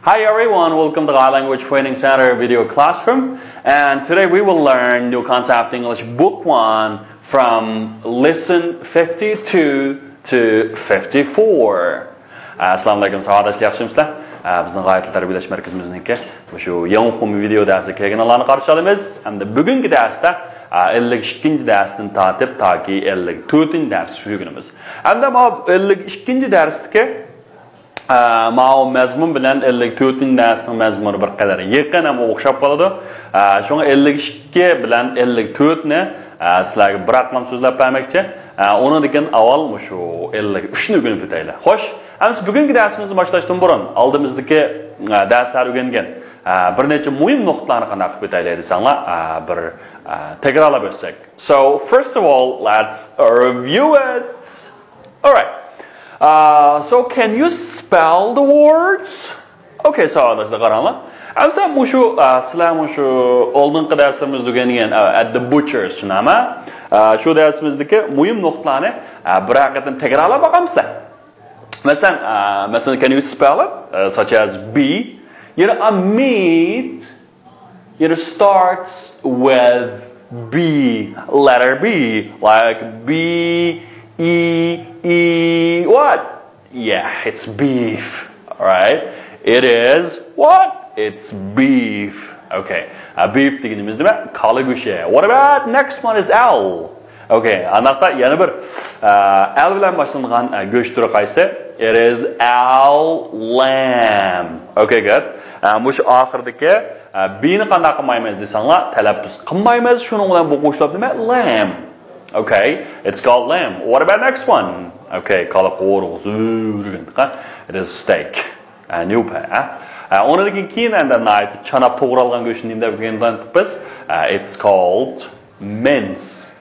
Hi everyone, welcome to the Language Training Center video classroom. And today we will learn new concept English book 1 from lesson 52 to 54. Assalamu alaikum sahadatlar, yaxshimizlar? Bizning g'oyatli tarbiyalash markazimizniki shu yangi o'quv video darsi kelganlarni qarshi olamiz. Hamda bugungi darsda 52-darsdan tortib toki 54-dars tushunamiz. Hamda bu 52-darsdagi ma'lum mazmun bilan 54-darsning mazmuni bir qadar yaqin ham o'xshab qoladi. Shunga 52 bilan 54ni sizlarga bir raqam so'zlab bermoqchi. Onu degan avval shu 53ni o'rganib o'taylik. Xo'sh, biz bugungi darsimizni boshlashdan burun oldimizdagi darslar o'rgangan bir necha muhim nuqtalarni qanday qilib o'taylik desanglar, bir takrorlab o'tsak. So, first of all, let's review it. All right. So, can you spell the words? Okay, savollarga qaranglar. Amsa sizlar shu oldingi darsimizda o'rgangan at the butchers shunami? Shu darsimizdagi muhim nuqtalarni bir haqiqatan takrorlab boqamizlar. Masalan, can you spell it? Such as B. A meat, starts with B, letter B, like B, E, what? Yeah, it's beef, alright? It is what? It's beef. Okay, beef deganimiz nima? Qoli go'shti. What about next one is L? Okay, anaqda yana bir L bilan boshlangan go'sht turi qaysi? It is lamb. Okay, good. Mush oxirdagi B'ni qanday qilmaymiz desanglar, talaffuz qilmaymiz. Shuning bilan bu qo'shilib nima? Lamb. Okay, it's called lamb. What about next one? Okay, qolib qo'rg'uz. It is steak. Newpa. Ondan keyin night chanab to'g'ralgan go'shtni deb kelgandan biz it's called mince.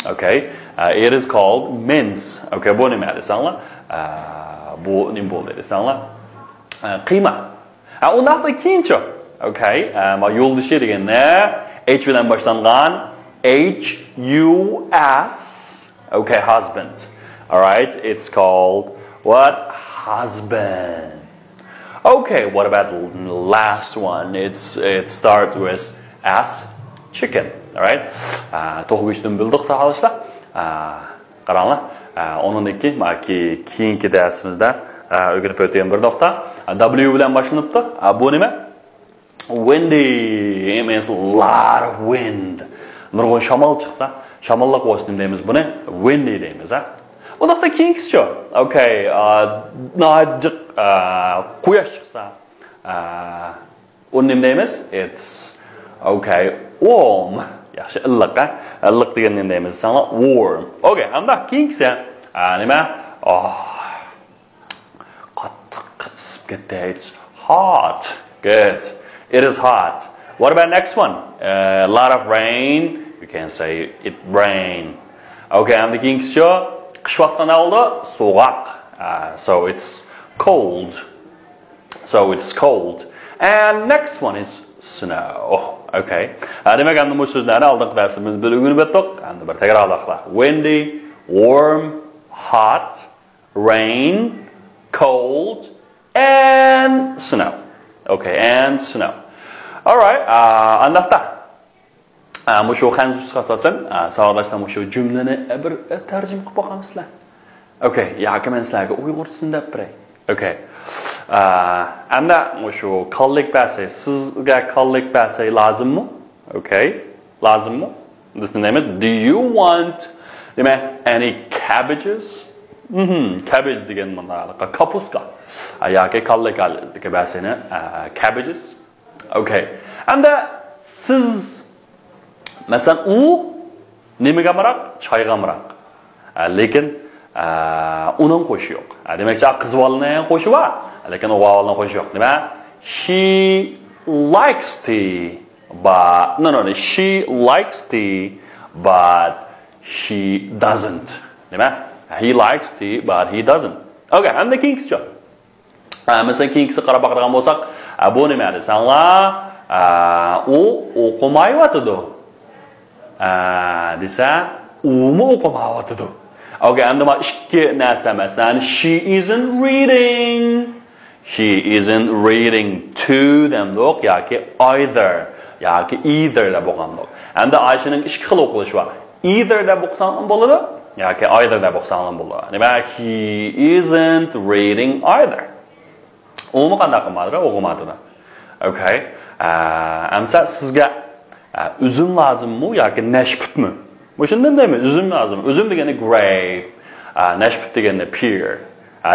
Okay, it is called mince. Okay, bu nima desanglar? Bu nima bo'ldi desanglar? Qiyma. Undan keyinchi. Okay, ma yo'ldishi deganda H bilan boshlangan H-U-S. Okay, husband. All right, it's called what? Husband. Okay, what about the last one? It starts with S, chicken. All right. To'g'ri go'shtni bildik saholatlar. Qaranglar. Ondan keyingi darsimizda o'rganib o'tgan bir nuqta W bilan boshlanibdi. Bu nima? Windy. It means a lot of wind. Nurg'un shamol chiqsa, shamollab qo'ysin deymiz buni. Windy deymiz, ha. Undaqda keyingisi-chi. Okay, nojiq quyosh chiqsa, uni nima deymiz? It's okay, warm. Yaxshi illiq, ha. Illiq deganni deymiz, sana warm. Okay, hamda keyingisi nima? Qattiq isib ketdi. It's hot. Good. It is hot. What about next one? A lot of rain. You can say it rain. Okay, hamda keyingisi qish vaqtida oldi so'g'aq. So it's cold. And next one is snow. Okay. Demak, endi bu so'zlarni oldingi darsimizda o'rganib o'tdik. Endi bir takrorlaylik. Windy, warm, hot, rain, cold, and snow. Okay, and snow. All right. Andaqda shu xanzus asosan savolashdan shu jumlani bir tarjima qilib boqamizlar. Okay, yoki men sizlarga uyg'urchasini deb beray. Okay. Amda shu qonlik basi, sizga qonlik basi lozimmi? Okay, lozimmi? This name is, do you want any cabbages? Cabbage degan mana kapuska. Yoki qonlik degan basini cabbages. Okay. Amda siz masalan u nimaga maroq? Choyga maroq. Lekin uning qo'shi yo'q. Demakchi qiz bolaning qo'shi bor, lekin o'g'ilning qo'shi yo'q. Nima? She likes tea, but she likes tea, but she doesn't. Nima? He likes tea, but he doesn't. Okay, hamda keyingisi. Masalan keyingisi qarab baqirgan bo'lsak, bu nima desanglar? U o'qimayotidi. Desa, umi o'qimayotidi. Okay, endi mana ikki narsa masalan she isn't reading. She isn't reading to demdik yoki either yoki either deb o'qigandik. Endi Ayshaning ikki xil o'qilishi bor. Either deb o'qisang ham bo'ladi yoki either deb o'qisang ham bo'ladi. Demak, he isn't reading either. Uni qanday qilmadi? O'qimadi. Okay. Amsa sizga uzum lozimmi yoki nashputmi? O'shundan deymiz, uzum lozim. Uzum degani grape, nashput degani pear.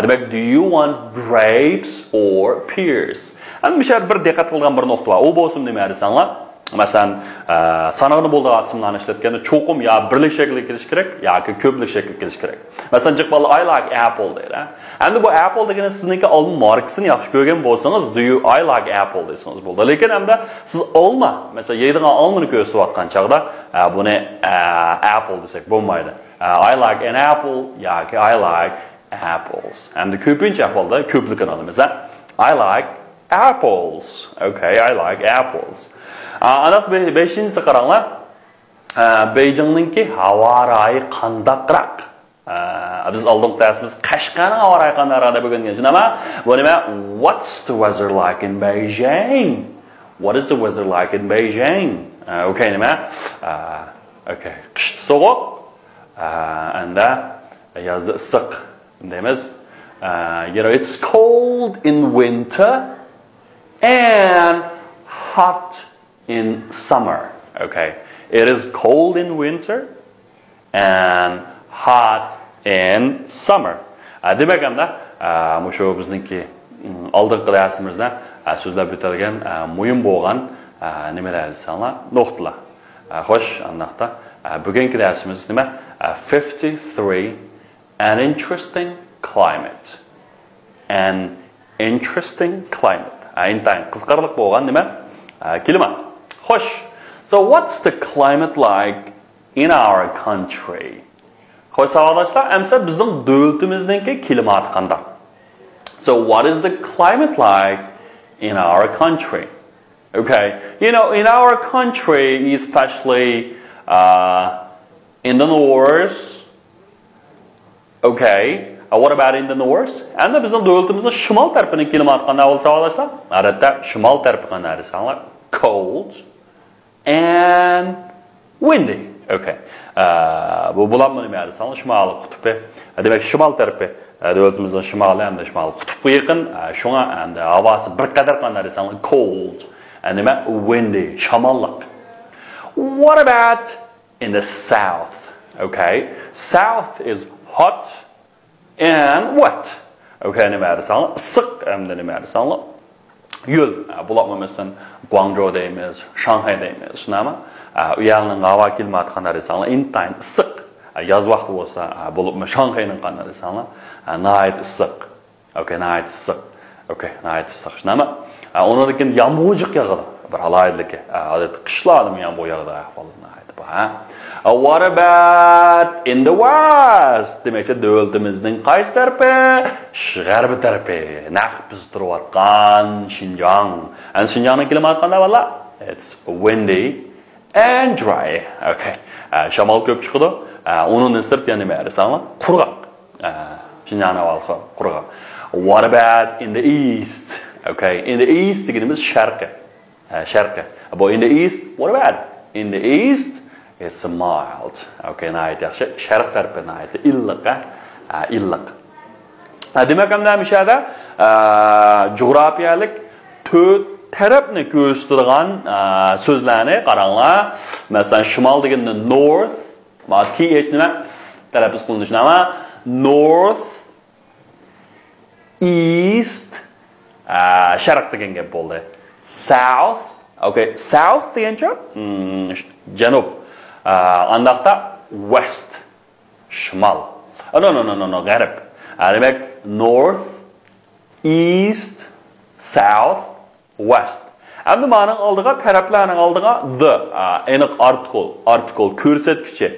Demak, do you want grapes or pears? Endi bir diqqat qilgan bir nuqta bor. U bo'lsin demaysanlar. Masalan, sanog'ini bo'ldigan ismlarni ishlatganda cho'qim yo birlik shaklga kelish kerak yoki ko'plik shaklga kelish kerak. Masalan, jiqballa I like apple deydi. Endi bu apple degani sizniki olma markasini yaxshi ko'rgan bo'lsangiz, do you I like apple desangiz bo'ldi. Lekin hamda siz olma, masalan, yeydigan olmani ko'rsatayotgan chaqda buni apple desak bo'lmaydi. I like an apple yoki I like apples. Endi ko'pincha ahvolda ko'plikni olamiz. I like apples. Okay, I like apples. Aniq 5-inchisi qaranglar. Beijingninki havo rayi qandaqroq. Biz oldin darsimiz Qashqarning havo rayi qandaqroq deb o'rgangan. Nima? Bu nima? What's the weather like in Beijing? What is the weather like in Beijing? Okay, nima? Okay, qishda sovuq. Anda yozda issiq deymiz. It's cold in winter and hot in summer. Okay, it is cold in winter and hot in summer. Demak hamda mushu bizningki oldingi darsimizda so'zlab o'tilgan muhim bo'lgan nimalar sanlar, nuqtalar. Xo'sh, undaqda bugungi darsimiz nima? 53 an interesting climate. An interesting climate. Intayin qiziqarli bo'lgan nima? Kelima. Xo'sh. So what's the climate like in our country? Xo'sh, savoldoshlar, amsa bizning davlatimizningki klimati qanday? So what is the climate like in our country? Okay. In our country, especially in the north. Okay. What about in the north? Endi bizning davlatimizning shimol tarafining klimati qanday bo'lsa savoldoshlar? Albatta, shimol tarafi qanday desanlar? Cold and windy. Okay. Bu bulanmani nima desanlar? Shimoliy qutbi. Demak, shimol tarafi davlatimizning shimoli hamda shimoliy qutbga yaqin. Shunga endi havosi bir qadar qanday desanlar? Cold and nima? Windy, shamolliq. What about in the south? Okay. South is hot and wet. Okay, nima desanlar? Issiq hamda nima desanlar? Yo'l. Bulanmamasdan Guangzhou deymiz, Shanghai deymiz. Shunami? U yerning havo klimati qanday desanlar? Intayin issiq. Yoz vaqti bo'lsa, bo'libmi Shanghaining qanday desanlar? Night issiq. Okay, night issiq. Okay, night issiq. Shunami? Undan keyin yomg'ir yog'adi. Bir alaylikka. Odatda qishlarda yomg'ir yog'adi ahvolini aytib, What about in the west? Demakchi davlatimizning qaysi tarafi? G'arbiy tarafi. Naq biz turayotgan Xinjiang. Ana Xinjiangning klimati qanday bo'ladi? It's windy and dry. Okay. Shamol ko'p chiqadi. Uni nisbatan yana nima desanlar? Qurg'oq. Xinjiang havosi qurg'oq. What about in the east? Okay. In the east deganimiz sharqi. Sharqi. But in the east, what about? In the east, it's mild. Okay, night yaxshi. Sharq tarafi night illiq. Illiq. Demak ham namishada jo'grafiyalik 4 tarafni ko'rsatadigan so'zlarni qaranglar. Masalan, shimol deganda north, ma th nima talaffuz qilinishi nima? North, east, sharq degan gap bo'ldi. South, okay, south degancha janub. Andaqda west, shimol. No, g'arb. Demak, north, east, south, west. Endi ma'noning oldiga, taraflarning oldiga the aniq article ko'rsatkichi.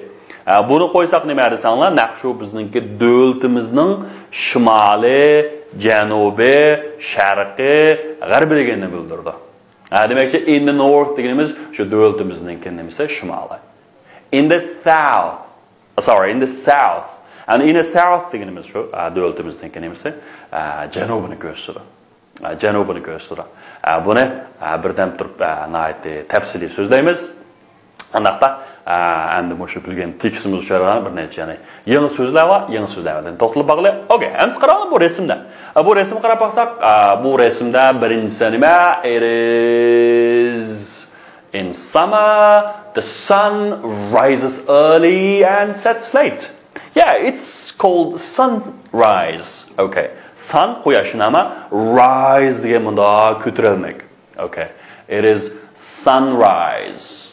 Buni qo'ysak nima desanglar, naqshu bizningki davlatimizning shimoliy, janubiy, sharqiy, g'arbiy deganini bildirdi. Demakchi in the north deganimiz shu davlatimizning nimasi shimoliy. In the south. And in the south deganimiz shu davlatimizning nimasi janubini ko'rsatadi. janubini ko'rsatadi. Buni birdan turib tafsiliy so'zlaymiz. Андақта әнді мұшы білген тексіміз үшарған бір нәтиже яғни еңі сөзлер бар, еңі сөзлерден тоқтылып бағылы. Окей, әміз қаралым бұл ресімді. Бұл ресім қарап бақсақ, бұл ресімді біріншісі неме? It is in summer, the sun rises early and sets late. Yeah, it's called sunrise. Okay, sun құяшын ама, rise деген мұнда көтірелмек. Okay, it is sunrise.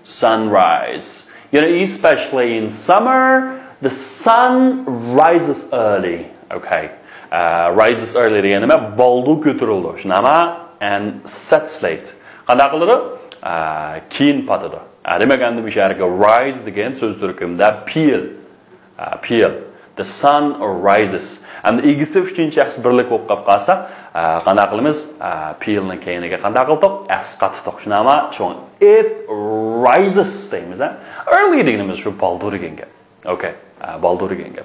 Sunrise. You know, especially in summer, the sun rises early. Okay. Rises early deganime boldu көтірілді. Шынама and sets late. Қандай қылды? Кейін патыды. Демек әнді бішәргі rise деген сөз түркімді peel. Peel. The sun rises. And игісі үшінші әқсі бірлік оқып қалса, қандай қылымыз? Peel'ның кейінеге қандай қылдық? Әс қатытық. Шынама, шоң it rises дейміз. Early дегеніміз шу балдур дегенге. Okay, балдур дегенге.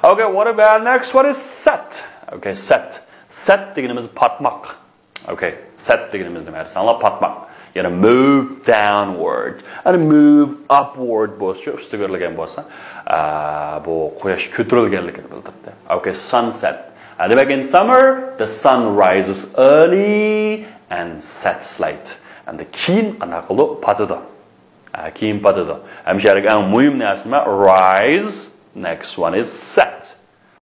Okay, what about next? What is set? Okay, set. Set дегеніміз патмақ. Okay, set дегеніміз демәр. Санла патмақ. Yani move downward and move upward болса, үсті көрілген болса, бұл қояш көтірілгенлігін білдірді. Okay, sunset. Демек in summer, the sun rises early and sets late. And the кейін қана қылу патыды. Кейін патыды. Әмшәрік әң мұйым нәрсіме rise, next one is set.